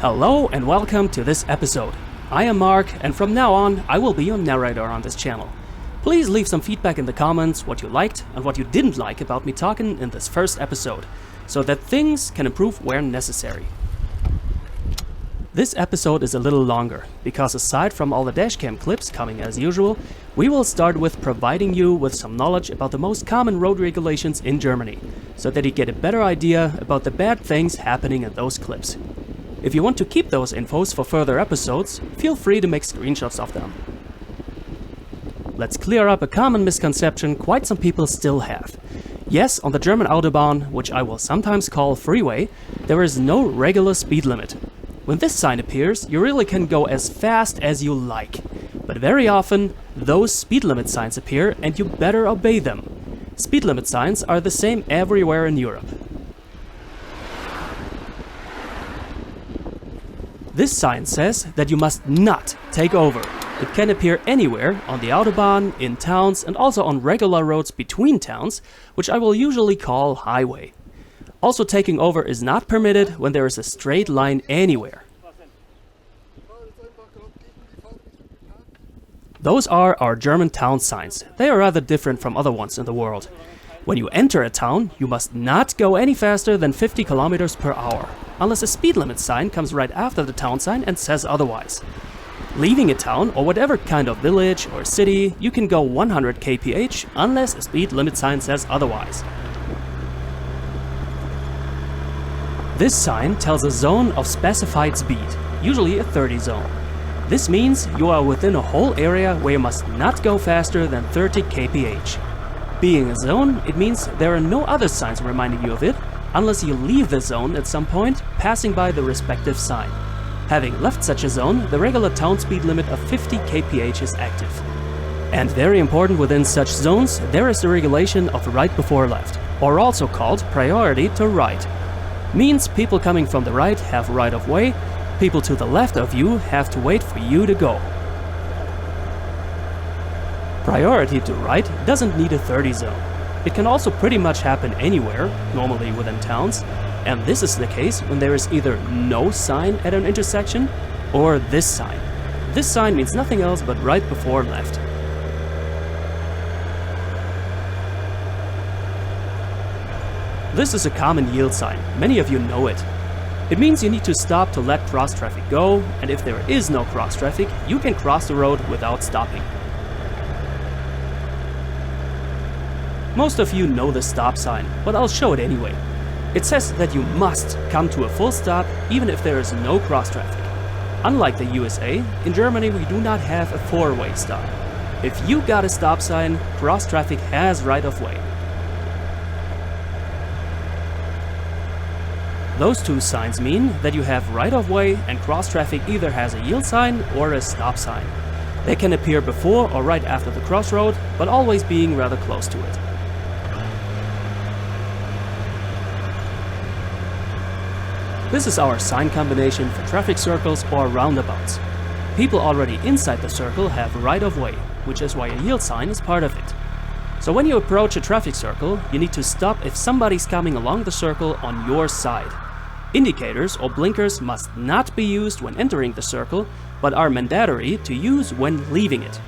Hello and welcome to this episode. I am Mark, and from now on I will be your narrator on this channel. Please leave some feedback in the comments what you liked and what you didn't like about me talking in this first episode, so that things can improve where necessary. This episode is a little longer, because aside from all the dashcam clips coming as usual, we will start with providing you with some knowledge about the most common road regulations in Germany, so that you get a better idea about the bad things happening in those clips. If you want to keep those infos for further episodes, feel free to make screenshots of them. Let's clear up a common misconception quite some people still have. Yes, on the German autobahn, which I will sometimes call freeway, there is no regular speed limit. When this sign appears, you really can go as fast as you like. But very often, those speed limit signs appear and you better obey them. Speed limit signs are the same everywhere in Europe. This sign says that you must not take over. It can appear anywhere, on the autobahn, in towns, and also on regular roads between towns, which I will usually call highway. Also, taking over is not permitted when there is a straight line anywhere. Those are our German town signs. They are rather different from other ones in the world. When you enter a town, you must not go any faster than 50 kilometers per hour, unless a speed limit sign comes right after the town sign and says otherwise. Leaving a town or whatever kind of village or city, you can go 100 kph unless a speed limit sign says otherwise. This sign tells a zone of specified speed, usually a 30 zone. This means you are within a whole area where you must not go faster than 30 kph. Being a zone, it means there are no other signs reminding you of it, unless you leave the zone at some point, passing by the respective sign. Having left such a zone, the regular town speed limit of 50 kph is active. And very important within such zones, there is the regulation of right before left, or also called priority to right. Means people coming from the right have right of way, people to the left of you have to wait for you to go. Priority to right doesn't need a 30 zone. It can also pretty much happen anywhere, normally within towns, and this is the case when there is either no sign at an intersection or this sign. This sign means nothing else but right before left. This is a common yield sign, many of you know it. It means you need to stop to let cross traffic go, and if there is no cross traffic, you can cross the road without stopping. Most of you know the stop sign, but I'll show it anyway. It says that you must come to a full stop even if there is no cross traffic. Unlike the USA, in Germany we do not have a four-way stop. If you got a stop sign, cross traffic has right of way. Those two signs mean that you have right of way and cross traffic either has a yield sign or a stop sign. They can appear before or right after the crossroad, but always being rather close to it. This is our sign combination for traffic circles or roundabouts. People already inside the circle have right of way, which is why a yield sign is part of it. So when you approach a traffic circle, you need to stop if somebody's coming along the circle on your side. Indicators or blinkers must not be used when entering the circle, but are mandatory to use when leaving it.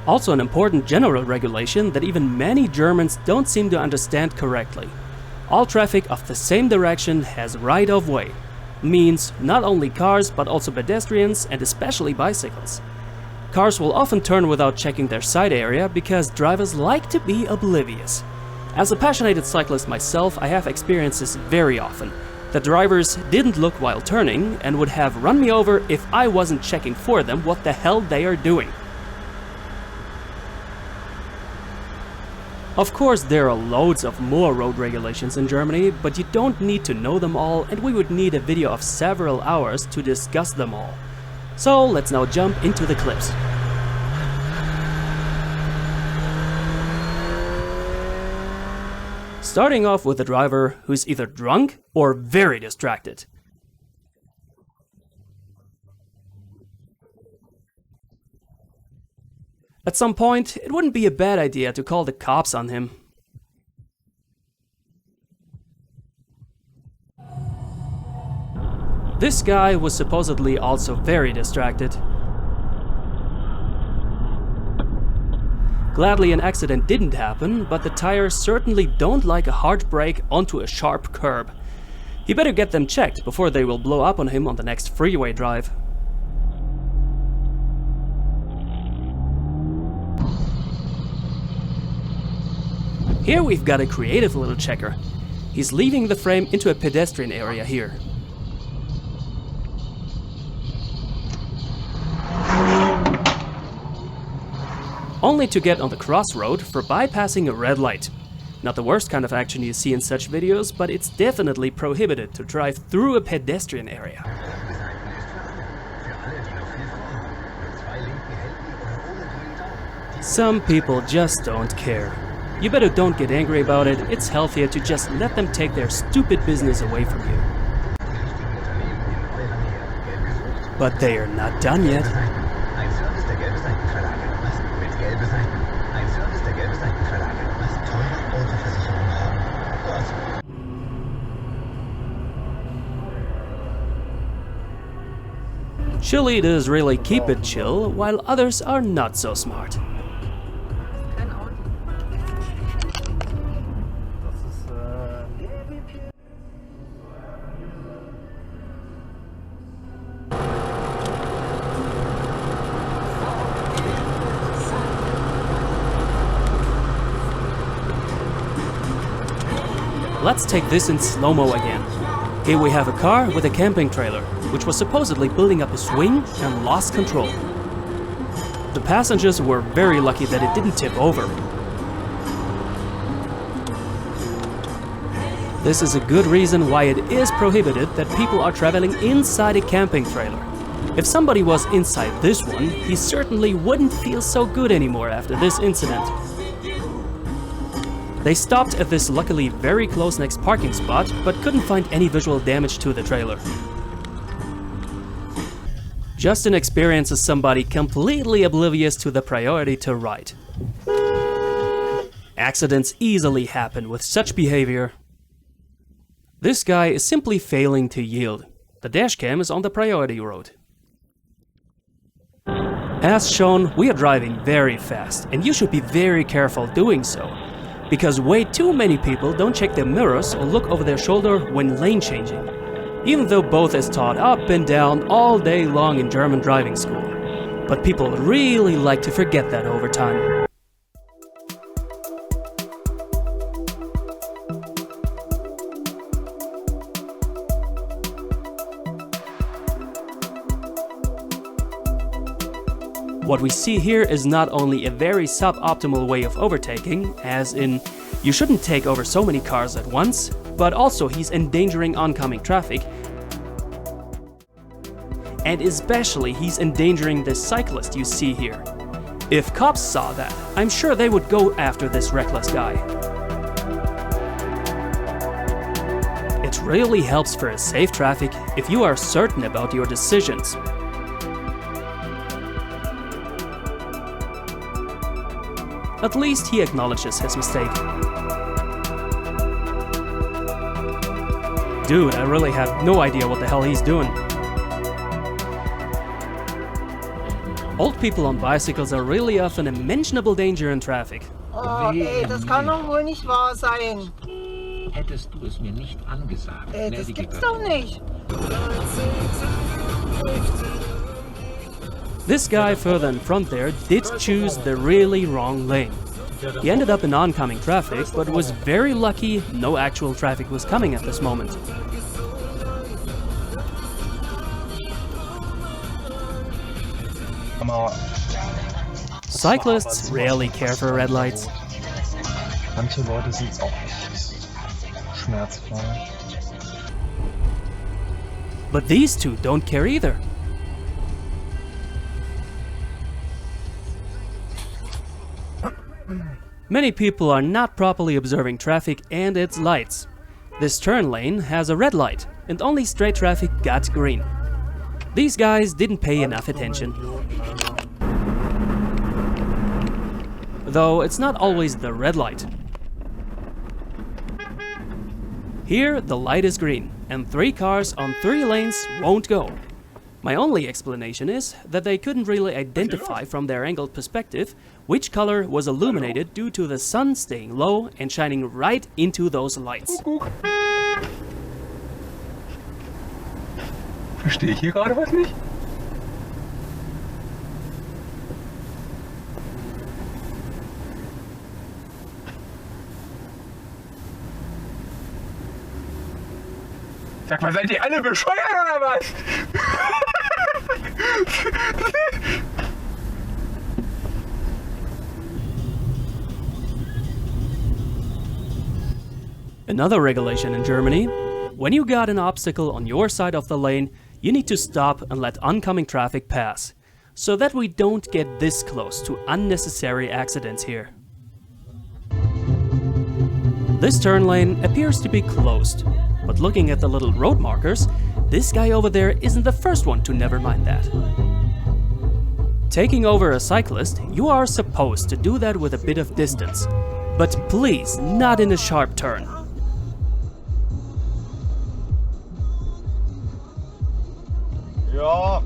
Also an important general regulation that even many Germans don't seem to understand correctly. All traffic of the same direction has right of way. Means not only cars but also pedestrians and especially bicycles. Cars will often turn without checking their side area because drivers like to be oblivious. As a passionate cyclist myself, I have experienced this very often. The drivers didn't look while turning and would have run me over if I wasn't checking for them what the hell they are doing. Of course, there are loads of more road regulations in Germany, but you don't need to know them all, and we would need a video of several hours to discuss them all. So let's now jump into the clips. Starting off with a driver who's either drunk or very distracted. At some point, it wouldn't be a bad idea to call the cops on him. This guy was supposedly also very distracted. Gladly an accident didn't happen, but the tires certainly don't like a hard brake onto a sharp curb. He better get them checked before they will blow up on him on the next freeway drive. Here we've got a creative little checker. He's leaving the frame into a pedestrian area here. Only to get on the crossroad for bypassing a red light. Not the worst kind of action you see in such videos, but it's definitely prohibited to drive through a pedestrian area. Some people just don't care. You better don't get angry about it, it's healthier to just let them take their stupid business away from you. But they are not done yet. Cheerleaders really keep it chill, while others are not so smart. Let's take this in slow-mo again. Here we have a car with a camping trailer, which was supposedly building up a swing and lost control. The passengers were very lucky that it didn't tip over. This is a good reason why it is prohibited that people are traveling inside a camping trailer. If somebody was inside this one, he certainly wouldn't feel so good anymore after this incident. They stopped at this luckily very close next parking spot, but couldn't find any visual damage to the trailer. Justin experiences somebody completely oblivious to the priority to right. Accidents easily happen with such behavior. This guy is simply failing to yield. The dashcam is on the priority road. As shown, we are driving very fast, and you should be very careful doing so. Because way too many people don't check their mirrors or look over their shoulder when lane changing, even though both is taught up and down all day long in German driving school. But people really like to forget that over time. What we see here is not only a very suboptimal way of overtaking, as in, you shouldn't take over so many cars at once, but also he's endangering oncoming traffic. And especially he's endangering this cyclist you see here. If cops saw that, I'm sure they would go after this reckless guy. It really helps for a safe traffic if you are certain about your decisions. At least he acknowledges his mistake. Dude, I really have no idea what the hell he's doing. Old people on bicycles are really often a mentionable danger in traffic. Oh, ey, das kann doch wohl nicht wahr sein. Hättest du es mir nicht angesagt. Ey, das gibt's doch nicht. This guy further in front there did choose the really wrong lane. He ended up in oncoming traffic, but was very lucky no actual traffic was coming at this moment. Cyclists rarely care for red lights. Manche Leute sind's auch nicht schmerzfrei. But these two don't care either. Many people are not properly observing traffic and its lights. This turn lane has a red light, and only straight traffic got green. These guys didn't pay enough attention. Though it's not always the red light. Here, the light is green, and 3 cars on 3 lanes won't go. My only explanation is that they couldn't really identify from their angled perspective which color was illuminated due to the sun staying low and shining right into those lights. Verstehe ich hier gerade was nicht? Sag mal, seid ihr alle bescheuert oder was? Another regulation in Germany: when you got an obstacle on your side of the lane, you need to stop and let oncoming traffic pass, so that we don't get this close to unnecessary accidents here. This turn lane appears to be closed, but looking at the little road markers, this guy over there isn't the first one to never mind that. Taking over a cyclist, you are supposed to do that with a bit of distance, but please not in a sharp turn. Ja.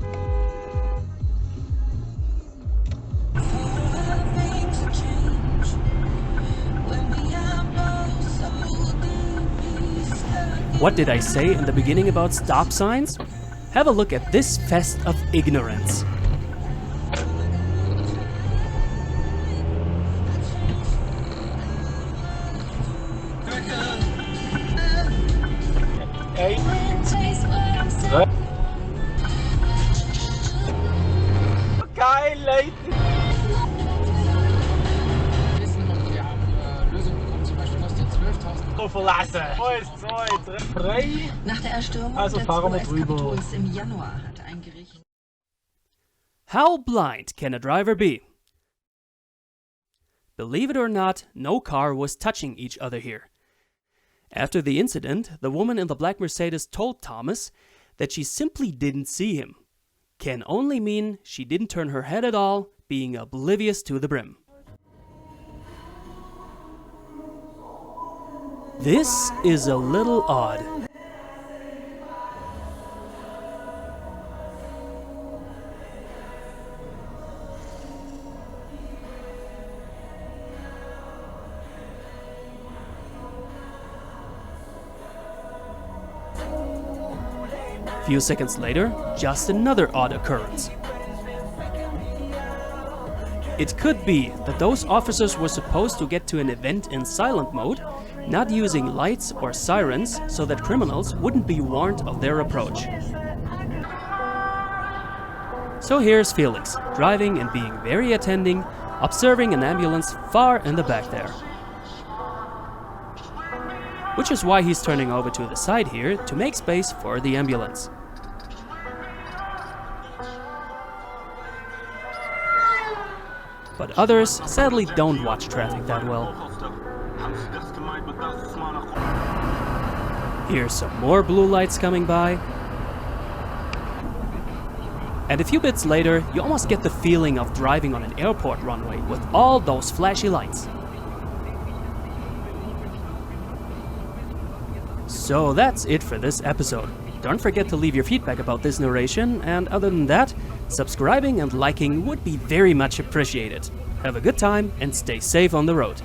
What did I say in the beginning about stop signs? Have a look at this fest of ignorance. Geil, Leute! Verlassen. 1, 2, 3. Nach der Erstürmung Also des fahren wir drüber. US-Kapitols im Januar hat ein Gericht... How blind can a driver be? Believe it or not, no car was touching each other here. After the incident, the woman in the black Mercedes told Thomas that she simply didn't see him. Can only mean she didn't turn her head at all, being oblivious to the brim. This is a little odd. Few seconds later, just another odd occurrence. It could be that those officers were supposed to get to an event in silent mode, not using lights or sirens so that criminals wouldn't be warned of their approach. So here's Felix, driving and being very attending, observing an ambulance far in the back there. Which is why he's turning over to the side here to make space for the ambulance. But others sadly don't watch traffic that well. Here's some more blue lights coming by. And a few bits later, you almost get the feeling of driving on an airport runway with all those flashy lights. So that's it for this episode. Don't forget to leave your feedback about this narration, and other than that, subscribing and liking would be very much appreciated. Have a good time and stay safe on the road.